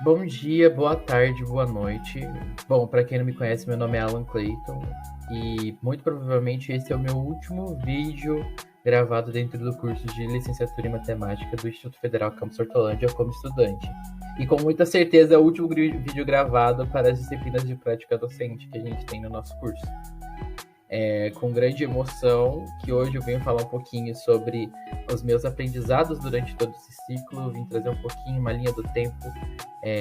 Bom dia, boa tarde, boa noite. Bom, para quem não me conhece, meu nome é Alan Clayton e muito provavelmente esse é o meu último vídeo gravado dentro do curso de licenciatura em matemática do Instituto Federal Campus Hortolândia como estudante. E com muita certeza é o último vídeo gravado para as disciplinas de prática docente que a gente tem no nosso curso. Com grande emoção que hoje eu venho falar um pouquinho sobre os meus aprendizados durante todo esse ciclo, vim trazer um pouquinho uma linha do tempo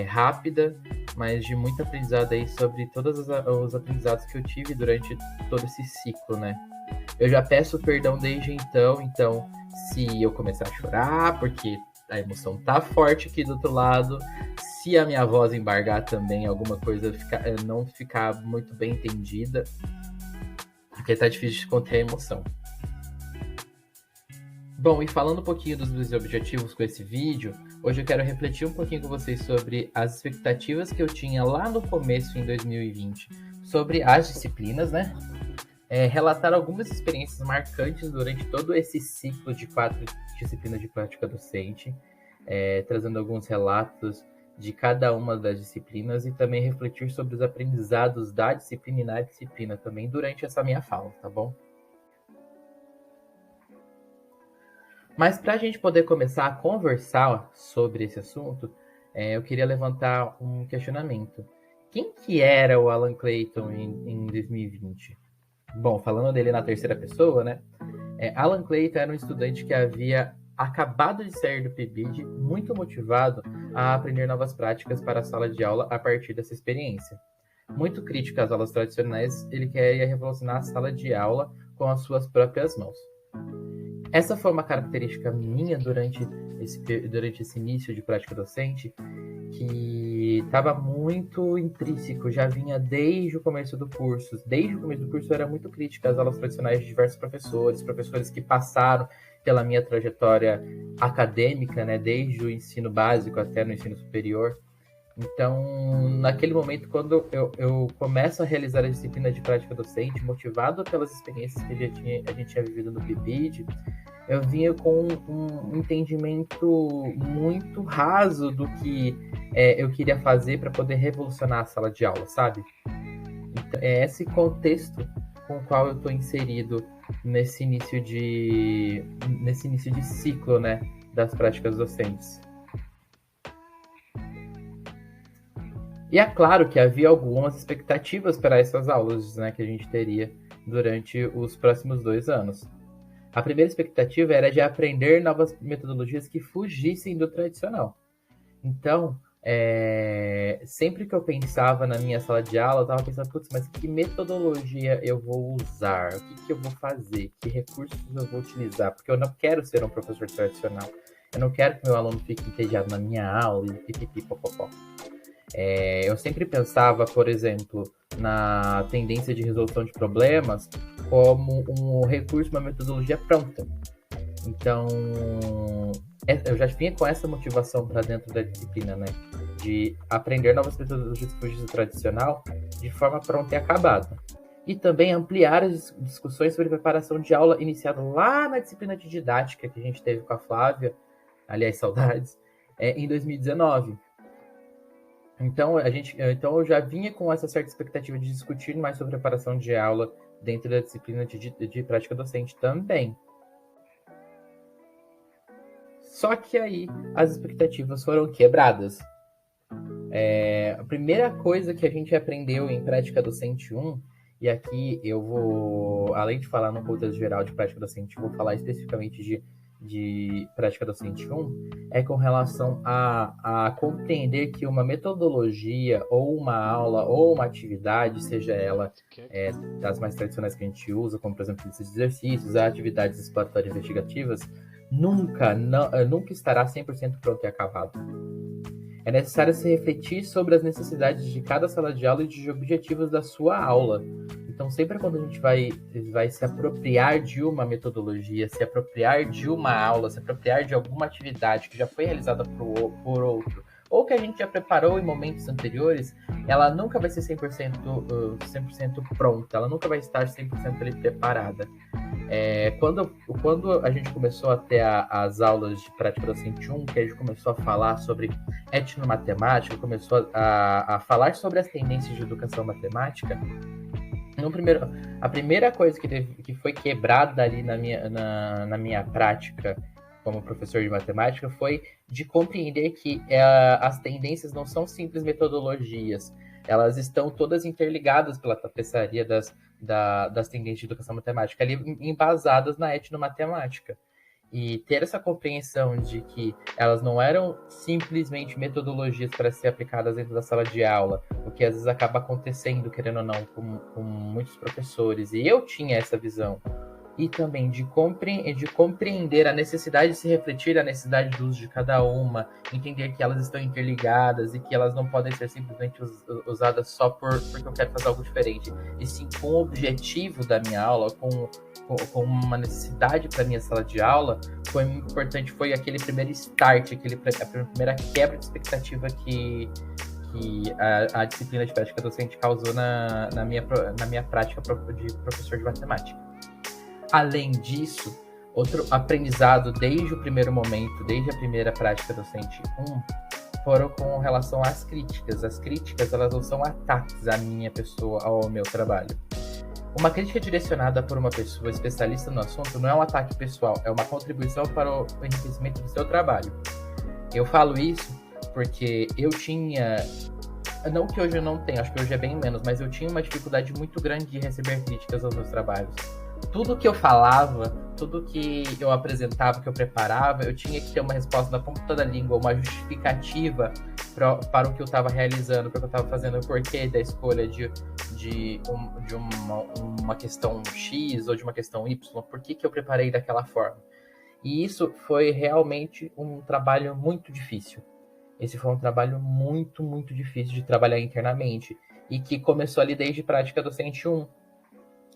rápida, mas de muito aprendizado aí sobre todos os aprendizados que eu tive durante todo esse ciclo, né? Eu já peço perdão desde então se eu começar a chorar, porque a emoção tá forte aqui do outro lado, se a minha voz embargar também, alguma coisa não ficar muito bem entendida, porque tá difícil de conter a emoção. Bom, e falando um pouquinho dos meus objetivos com esse vídeo, hoje eu quero refletir um pouquinho com vocês sobre as expectativas que eu tinha lá no começo, em 2020, sobre as disciplinas, né? Relatar algumas experiências marcantes durante todo esse ciclo de 4 disciplinas de prática docente, trazendo alguns relatos de cada uma das disciplinas e também refletir sobre os aprendizados da disciplina e na disciplina também durante essa minha fala, tá bom? Mas para a gente poder começar a conversar sobre esse assunto, eu queria levantar um questionamento. Quem que era o Alan Clayton em 2020? Bom, falando dele na terceira pessoa, né? Alan Clayton era um estudante que havia acabado de sair do PIBID, muito motivado a aprender novas práticas para a sala de aula a partir dessa experiência. Muito crítico às aulas tradicionais, ele queria revolucionar a sala de aula com as suas próprias mãos. Essa foi uma característica minha durante esse início de prática docente, que estava muito intrínseco, já vinha desde o começo do curso. Desde o começo do curso eu era muito crítica às aulas tradicionais de diversos professores que passaram pela minha trajetória acadêmica, né, desde o ensino básico até no ensino superior. Então, naquele momento, quando eu começo a realizar a disciplina de prática docente, motivado pelas experiências que a gente tinha vivido no PIBID, eu vinha com um entendimento muito raso do que eu queria fazer para poder revolucionar a sala de aula, sabe? Então, é esse contexto com o qual eu estou inserido nesse início de ciclo, né, das práticas docentes. E é claro que havia algumas expectativas para essas aulas, né, que a gente teria durante os próximos 2 anos. A primeira expectativa era de aprender novas metodologias que fugissem do tradicional. Então, sempre que eu pensava na minha sala de aula, eu estava pensando, putz, mas que metodologia eu vou usar? O que eu vou fazer? Que recursos eu vou utilizar? Porque eu não quero ser um professor tradicional. Eu não quero que meu aluno fique entediado na minha aula e pipipipopopó. Eu sempre pensava, por exemplo, na tendência de resolução de problemas como um recurso, uma metodologia pronta. Então, eu já vinha com essa motivação para dentro da disciplina, né? De aprender novas metodologias que fugissem do tradicional de forma pronta e acabada. E também ampliar as discussões sobre preparação de aula iniciada lá na disciplina de didática que a gente teve com a Flávia, aliás, saudades, em 2019. Então, eu já vinha com essa certa expectativa de discutir mais sobre preparação de aula dentro da disciplina de prática docente também. Só que aí as expectativas foram quebradas. A primeira coisa que a gente aprendeu em Prática Docente 1, e aqui eu vou, além de falar no contexto geral de Prática Docente, vou falar especificamente de Prática Docente 1, é com relação a compreender que uma metodologia, ou uma aula, ou uma atividade, seja ela das mais tradicionais que a gente usa, como por exemplo esses exercícios, atividades exploratórias investigativas, nunca estará 100% pronto e acabado. É necessário se refletir sobre as necessidades de cada sala de aula e de objetivos da sua aula. Então, sempre quando a gente vai se apropriar de uma metodologia, se apropriar de uma aula, se apropriar de alguma atividade que já foi realizada por outro, ou que a gente já preparou em momentos anteriores, ela nunca vai ser 100% pronta, ela nunca vai estar 100% ali preparada. Quando a gente começou a ter as aulas de prática docente 1, que a gente começou a falar sobre etnomatemática, começou a falar sobre as tendências de educação matemática, a primeira coisa que foi quebrada ali na minha prática como professor de matemática foi de compreender que as tendências não são simples metodologias, elas estão todas interligadas pela tapeçaria das tendências de educação matemática, ali embasadas na etnomatemática. E ter essa compreensão de que elas não eram simplesmente metodologias para ser aplicadas dentro da sala de aula, o que às vezes acaba acontecendo, querendo ou não, com muitos professores. E eu tinha essa visão. E também de compreender a necessidade de se refletir, a necessidade do uso de cada uma, entender que elas estão interligadas e que elas não podem ser simplesmente usadas só porque eu quero fazer algo diferente, e sim com o objetivo da minha aula, com uma necessidade para minha sala de aula. Foi muito importante, foi aquele primeiro start, a primeira quebra de expectativa que a disciplina de prática docente causou na minha prática de professor de matemática. Além disso, outro aprendizado desde o primeiro momento, desde a primeira prática docente 1, foram com relação às críticas. As críticas, elas não são ataques à minha pessoa, ao meu trabalho. Uma crítica direcionada por uma pessoa especialista no assunto não é um ataque pessoal, é uma contribuição para o enriquecimento do seu trabalho. Eu falo isso porque eu tinha, não que hoje eu não tenho, acho que hoje é bem menos, mas eu tinha uma dificuldade muito grande de receber críticas aos meus trabalhos. Tudo que eu falava, tudo que eu apresentava, que eu preparava, eu tinha que ter uma resposta na ponta da língua, uma justificativa para o que eu estava realizando, para o que eu estava fazendo, o porquê da escolha de uma questão X ou de uma questão Y, por que eu preparei daquela forma. E isso foi realmente um trabalho muito difícil. Esse foi um trabalho muito, muito difícil de trabalhar internamente, e que começou ali desde prática docente 1,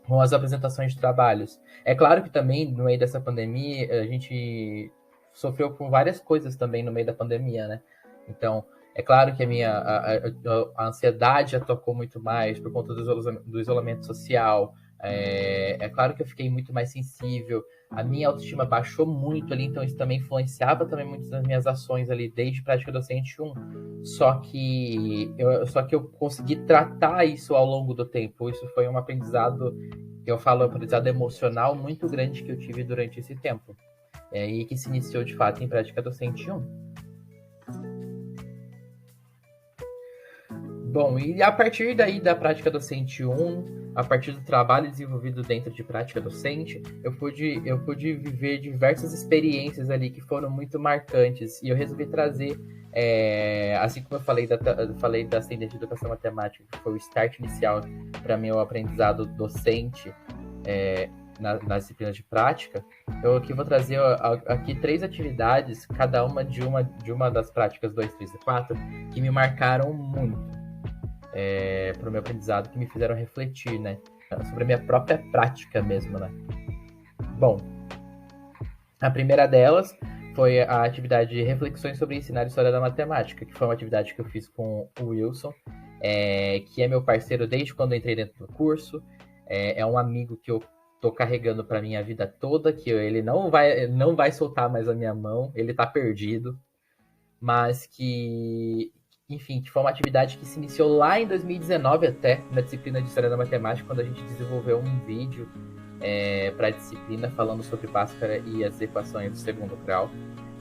com as apresentações de trabalhos. É claro que também, no meio dessa pandemia, a gente sofreu com várias coisas também no meio da pandemia, né? Então, é claro que a ansiedade atacou muito mais por conta do isolamento social. É claro que eu fiquei muito mais sensível. A minha autoestima baixou muito ali, então isso também influenciava também muitas das minhas ações ali, desde prática docente 1. Só que eu consegui tratar isso ao longo do tempo. Isso foi um aprendizado, eu falo, aprendizado emocional muito grande que eu tive durante esse tempo. E que se iniciou de fato em prática docente 1. Bom, e a partir daí da prática docente 1, a partir do trabalho desenvolvido dentro de prática docente, eu pude viver diversas experiências ali que foram muito marcantes, e eu resolvi trazer, assim como eu falei das tendências de educação matemática, que foi o start inicial para meu aprendizado docente nas disciplinas de prática. Eu aqui vou trazer aqui 3 atividades, cada uma de uma das práticas 2, 3 e 4, que me marcaram muito para o meu aprendizado, que me fizeram refletir, né, sobre a minha própria prática mesmo, né. Bom, a primeira delas foi a atividade de reflexões sobre ensinar história da matemática, que foi uma atividade que eu fiz com o Wilson, que é meu parceiro desde quando eu entrei dentro do curso. É um amigo que eu tô carregando para minha vida toda, que ele não vai soltar mais a minha mão, ele tá perdido, mas que, enfim, que foi uma atividade que se iniciou lá em 2019 até, na disciplina de História da Matemática, quando a gente desenvolveu um vídeo para a disciplina falando sobre Bhaskara e as equações do segundo grau.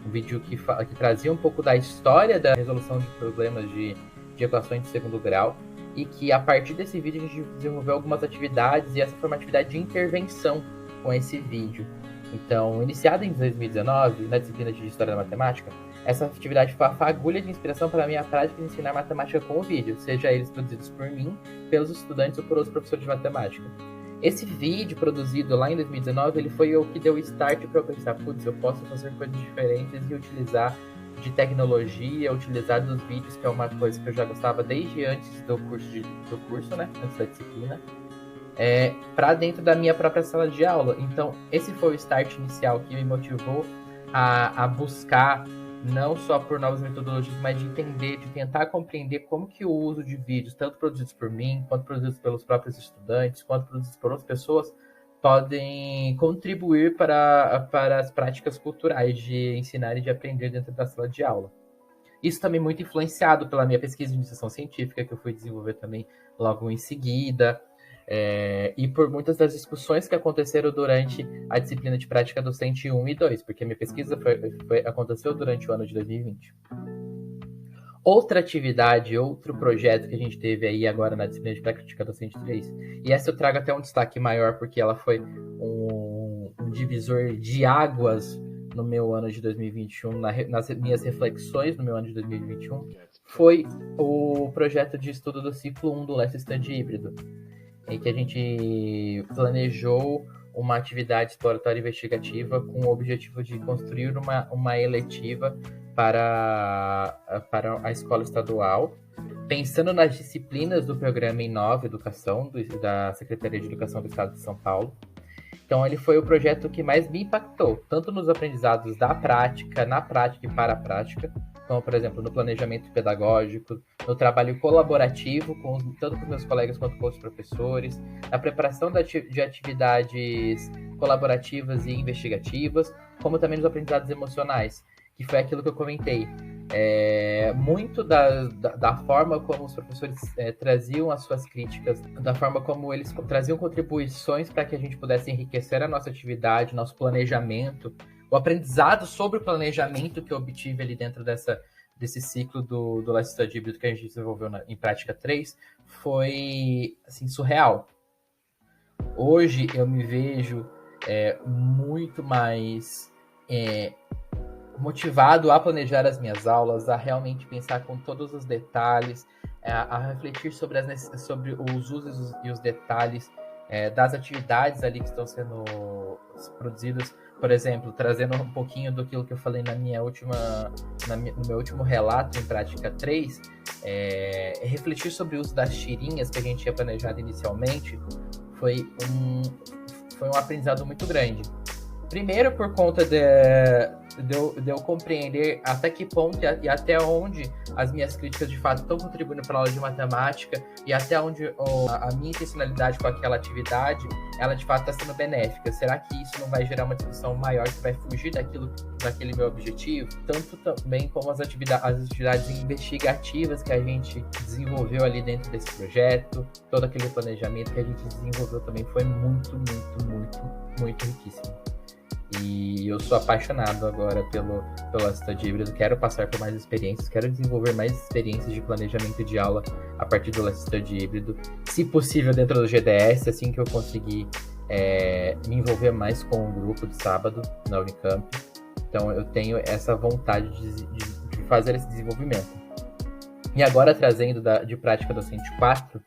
Um vídeo que trazia um pouco da história da resolução de problemas de equações de segundo grau, e que a partir desse vídeo a gente desenvolveu algumas atividades, e essa foi uma atividade de intervenção com esse vídeo. Então, iniciada em 2019, na disciplina de História da Matemática, essa atividade foi a fagulha de inspiração para a minha prática de ensinar matemática com o vídeo, seja eles produzidos por mim, pelos estudantes ou por outros professores de matemática. Esse vídeo produzido lá em 2019, ele foi o que deu start para eu pensar, putz, eu posso fazer coisas diferentes e utilizar de tecnologia, utilizar dos vídeos, que é uma coisa que eu já gostava desde antes do curso, né, antes da disciplina, para dentro da minha própria sala de aula. Então, esse foi o start inicial que me motivou a buscar, não só por novas metodologias, mas de entender, de tentar compreender como que o uso de vídeos, tanto produzidos por mim, quanto produzidos pelos próprios estudantes, quanto produzidos por outras pessoas, podem contribuir para as práticas culturais de ensinar e de aprender dentro da sala de aula. Isso também muito influenciado pela minha pesquisa de iniciação científica, que eu fui desenvolver também logo em seguida, e por muitas das discussões que aconteceram durante a disciplina de prática docente 1 e 2, porque a minha pesquisa aconteceu durante o ano de 2020. Outra atividade, outro projeto que a gente teve aí agora na disciplina de prática docente 3, e essa eu trago até um destaque maior, porque ela foi um divisor de águas no meu ano de 2021, nas minhas reflexões no meu ano de 2021, foi o projeto de estudo do ciclo 1 do Last Study Híbrido, em que a gente planejou uma atividade exploratória investigativa com o objetivo de construir uma eletiva para a escola estadual, pensando nas disciplinas do programa Inova Educação, da Secretaria de Educação do Estado de São Paulo. Então, ele foi o projeto que mais me impactou, tanto nos aprendizados da prática, na prática e para a prática, como, por exemplo, no planejamento pedagógico, no trabalho colaborativo, tanto com os meus colegas quanto com os professores, na preparação de atividades colaborativas e investigativas, como também nos aprendizados emocionais, que foi aquilo que eu comentei. Muito da forma como os professores traziam as suas críticas, da forma como eles traziam contribuições para que a gente pudesse enriquecer a nossa atividade, nosso planejamento, o aprendizado sobre o planejamento que eu obtive ali dentro desse ciclo do Last Study Híbrido que a gente desenvolveu em prática 3, foi assim, surreal. Hoje eu me vejo muito mais motivado a planejar as minhas aulas, a realmente pensar com todos os detalhes, a refletir sobre os usos e os detalhes das atividades ali que estão sendo produzidas. Por exemplo, trazendo um pouquinho do que eu falei no meu último relato em prática 3, refletir sobre o uso das tirinhas que a gente tinha planejado inicialmente foi um aprendizado muito grande. Primeiro, por conta de eu compreender até que ponto e até onde as minhas críticas de fato estão contribuindo para a aula de matemática e até onde a minha intencionalidade com aquela atividade, ela de fato está sendo benéfica. Será que isso não vai gerar uma discussão maior que vai fugir daquele meu objetivo? Tanto também como as atividades investigativas que a gente desenvolveu ali dentro desse projeto, todo aquele planejamento que a gente desenvolveu também foi muito, muito, muito, muito riquíssimo. E eu sou apaixonado agora pelo Study Híbrido, quero passar por mais experiências, quero desenvolver mais experiências de planejamento de aula a partir do Study Híbrido, se possível dentro do GDS, assim que eu conseguir me envolver mais com o grupo de sábado na Unicamp. Então eu tenho essa vontade de fazer esse desenvolvimento. E agora trazendo de prática docente 4,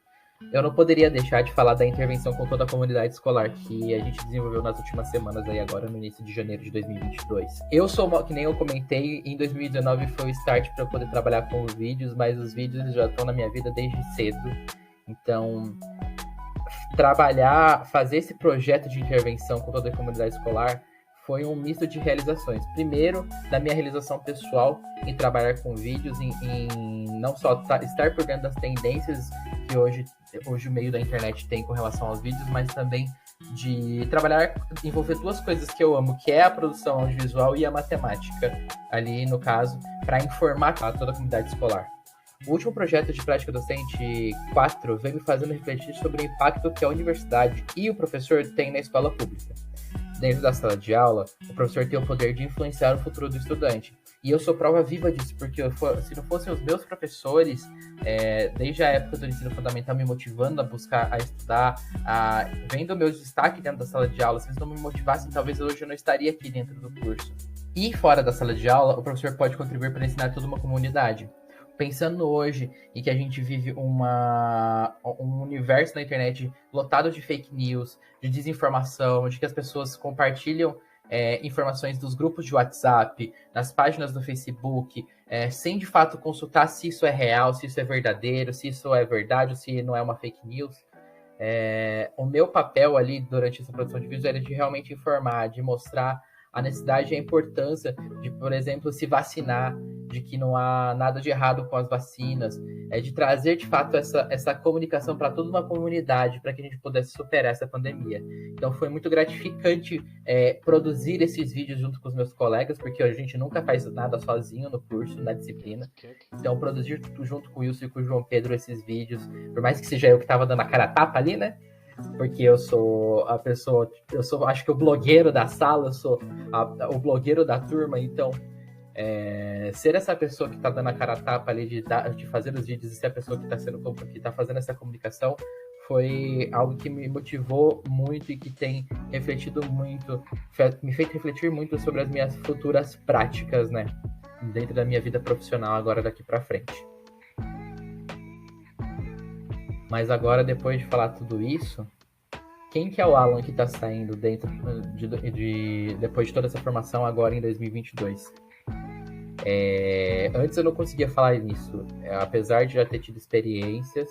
eu não poderia deixar de falar da intervenção com toda a comunidade escolar que a gente desenvolveu nas últimas semanas aí agora no início de janeiro de 2022. Que nem eu comentei, em 2019 foi o start para eu poder trabalhar com os vídeos, mas os vídeos já estão na minha vida desde cedo. Então, fazer esse projeto de intervenção com toda a comunidade escolar foi um misto de realizações. Primeiro, da minha realização pessoal em trabalhar com vídeos, em não só estar por dentro das tendências que hoje o meio da internet tem com relação aos vídeos, mas também de envolver duas coisas que eu amo, que é a produção audiovisual e a matemática, ali no caso, para informar toda a comunidade escolar. O último projeto de prática docente 4 vem me fazendo refletir sobre o impacto que a universidade e o professor têm na escola pública. Dentro da sala de aula, o professor tem o poder de influenciar o futuro do estudante. E eu sou prova viva disso, porque se não fossem os meus professores, desde a época do ensino fundamental, me motivando a buscar, a estudar, vendo o meu destaque dentro da sala de aula, se eles não me motivassem, talvez hoje eu não estaria aqui dentro do curso. E fora da sala de aula, o professor pode contribuir para ensinar toda uma comunidade. Pensando hoje em que a gente vive um universo na internet lotado de fake news, de desinformação, de que as pessoas compartilham informações dos grupos de WhatsApp, nas páginas do Facebook, sem de fato consultar se isso é real, se isso é verdadeiro, se isso é verdade ou se não é uma fake news. O meu papel ali durante essa produção de vídeos era de realmente informar, de mostrar a necessidade e a importância de, por exemplo, se vacinar, de que não há nada de errado com as vacinas, de trazer, de fato, essa comunicação para toda uma comunidade, para que a gente pudesse superar essa pandemia. Então, foi muito gratificante produzir esses vídeos junto com os meus colegas, porque a gente nunca faz nada sozinho no curso, na disciplina. Então, produzir junto com o Wilson e com o João Pedro esses vídeos, por mais que seja eu que estava dando a cara a tapa ali, né? Porque eu sou a pessoa, acho que o blogueiro da sala, eu sou o blogueiro da turma, então ser essa pessoa que está dando a cara a tapa ali de fazer os vídeos e ser a pessoa que tá fazendo essa comunicação foi algo que me motivou muito e que tem refletido muito, me feito refletir muito sobre as minhas futuras práticas, né, dentro da minha vida profissional agora daqui para frente. Mas agora, depois de falar tudo isso, quem que é o Alan que está saindo dentro depois de toda essa formação agora em 2022? Antes eu não conseguia falar nisso, apesar de já ter tido experiências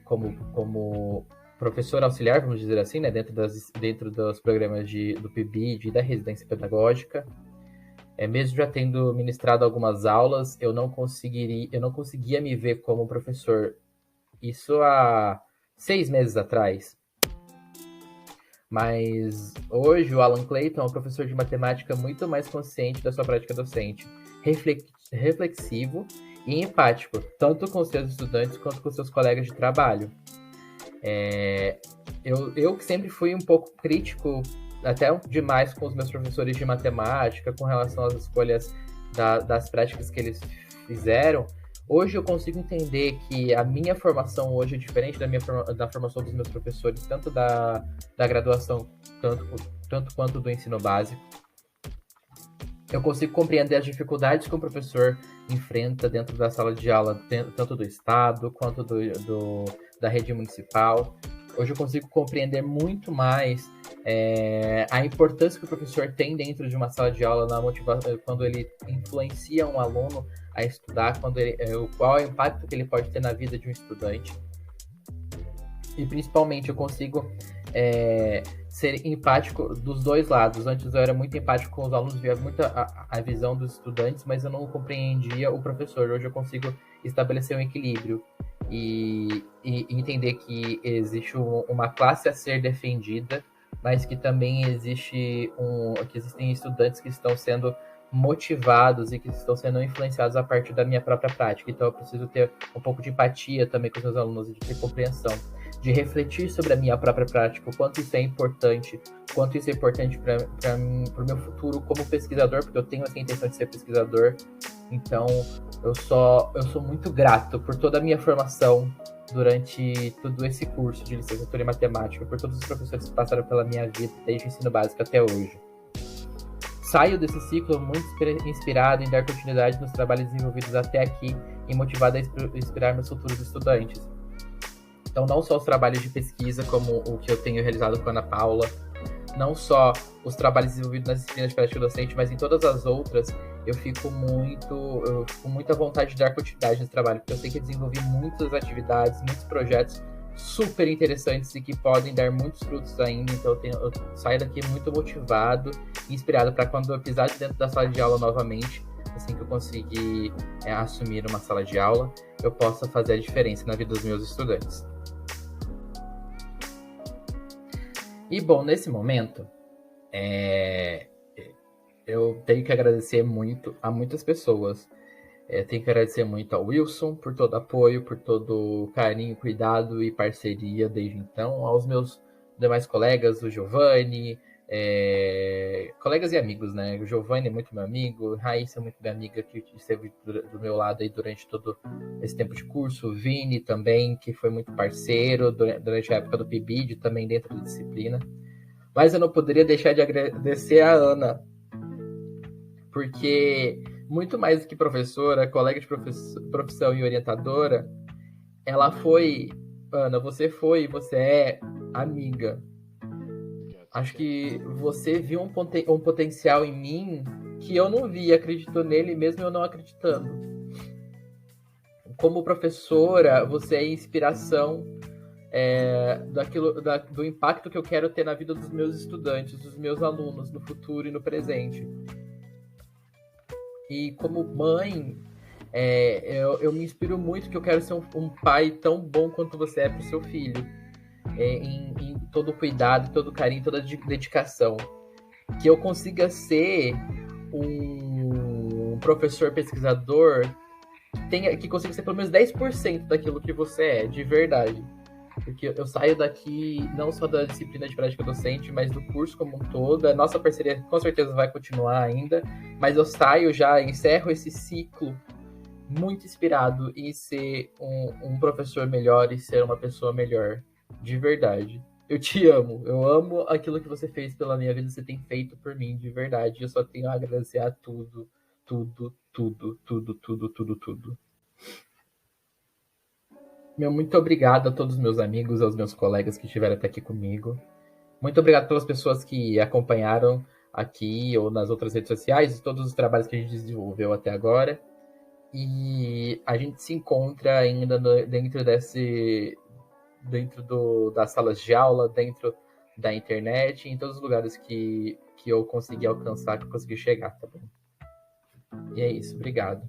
como professor auxiliar, vamos dizer assim, né, dentro dos programas do PIBID e da residência pedagógica. Mesmo já tendo ministrado algumas aulas, eu não conseguia me ver como professor. Isso há 6 meses atrás. Mas hoje o Alan Clayton é um professor de matemática muito mais consciente da sua prática docente, reflexivo e empático, tanto com seus estudantes quanto com seus colegas de trabalho. Eu que sempre fui um pouco crítico, até demais, com os meus professores de matemática, com relação às escolhas das práticas que eles fizeram. Hoje eu consigo entender que a minha formação hoje é diferente da formação dos meus professores, tanto da graduação, tanto quanto do ensino básico. Eu consigo compreender as dificuldades que o professor enfrenta dentro da sala de aula, tanto do Estado quanto da rede municipal. Hoje eu consigo compreender muito mais a importância que o professor tem dentro de uma sala de aula, na motivação, quando ele influencia um aluno a estudar, qual é o impacto que ele pode ter na vida de um estudante. E principalmente eu consigo ser empático dos dois lados. Antes eu era muito empático com os alunos, via muito a visão dos estudantes, mas eu não compreendia o professor. Hoje eu consigo estabelecer um equilíbrio e entender que existe uma classe a ser defendida, mas que também existem estudantes que estão sendo motivados e que estão sendo influenciados a partir da minha própria prática. Então eu preciso ter um pouco de empatia também com os meus alunos, de ter compreensão, de refletir sobre a minha própria prática, o quanto isso é importante, para o meu futuro como pesquisador, porque eu tenho essa intenção de ser pesquisador. Então eu sou muito grato por toda a minha formação durante todo esse curso de licenciatura em matemática, por todos os professores que passaram pela minha vida, desde o ensino básico até hoje. Saio desse ciclo muito inspirado em dar continuidade nos trabalhos desenvolvidos até aqui e motivado a inspirar meus futuros estudantes. Então, não só os trabalhos de pesquisa, como o que eu tenho realizado com a Ana Paula, não só os trabalhos desenvolvidos nas disciplinas de prática docente, mas em todas as outras, eu fico com muita vontade de dar continuidade nesse trabalho, porque eu sei que eu desenvolvi muitas atividades, muitos projetos super interessantes e que podem dar muitos frutos ainda. Então eu saio daqui muito motivado e inspirado para quando eu pisar dentro da sala de aula novamente, assim que eu conseguir assumir uma sala de aula, eu possa fazer a diferença na vida dos meus estudantes. E bom, nesse momento, eu tenho que agradecer muito a muitas pessoas. Tenho que agradecer muito ao Wilson por todo apoio, por todo carinho, cuidado e parceria desde então. Aos meus demais colegas, o Giovanni, colegas e amigos, né? O Giovanni é muito meu amigo, Raíssa é muito minha amiga, que esteve do meu lado aí durante todo esse tempo de curso. O Vini também, que foi muito parceiro durante a época do PIBID, também dentro da disciplina. Mas eu não poderia deixar de agradecer a Ana, porque muito mais do que professora, colega de profissão e orientadora, ela foi, Ana, você é amiga. Acho que você viu um potencial em mim que eu não vi, acreditou nele mesmo eu não acreditando. Como professora, você é inspiração do impacto que eu quero ter na vida dos meus estudantes, dos meus alunos, no futuro e no presente. E como mãe, eu me inspiro muito que eu quero ser um pai tão bom quanto você é para o seu filho. Em todo o cuidado, todo o carinho, toda a dedicação. Que eu consiga ser um professor pesquisador que consiga ser pelo menos 10% daquilo que você é, de verdade. Porque eu saio daqui não só da disciplina de prática docente, mas do curso como um todo. A nossa parceria com certeza vai continuar ainda, mas eu saio já, encerro esse ciclo muito inspirado em ser um professor melhor e ser uma pessoa melhor, de verdade. Eu te amo, eu amo aquilo que você fez pela minha vida, você tem feito por mim, de verdade. Eu só tenho a agradecer a tudo, tudo, tudo, tudo, tudo, tudo, tudo. Muito obrigado a todos os meus amigos, aos meus colegas que estiveram até aqui comigo. Muito obrigado pelas pessoas que acompanharam aqui ou nas outras redes sociais, todos os trabalhos que a gente desenvolveu até agora. E a gente se encontra ainda dentro das salas de aula, dentro da internet, em todos os lugares que eu consegui alcançar, que eu consegui chegar, tá bom? E é isso, obrigado.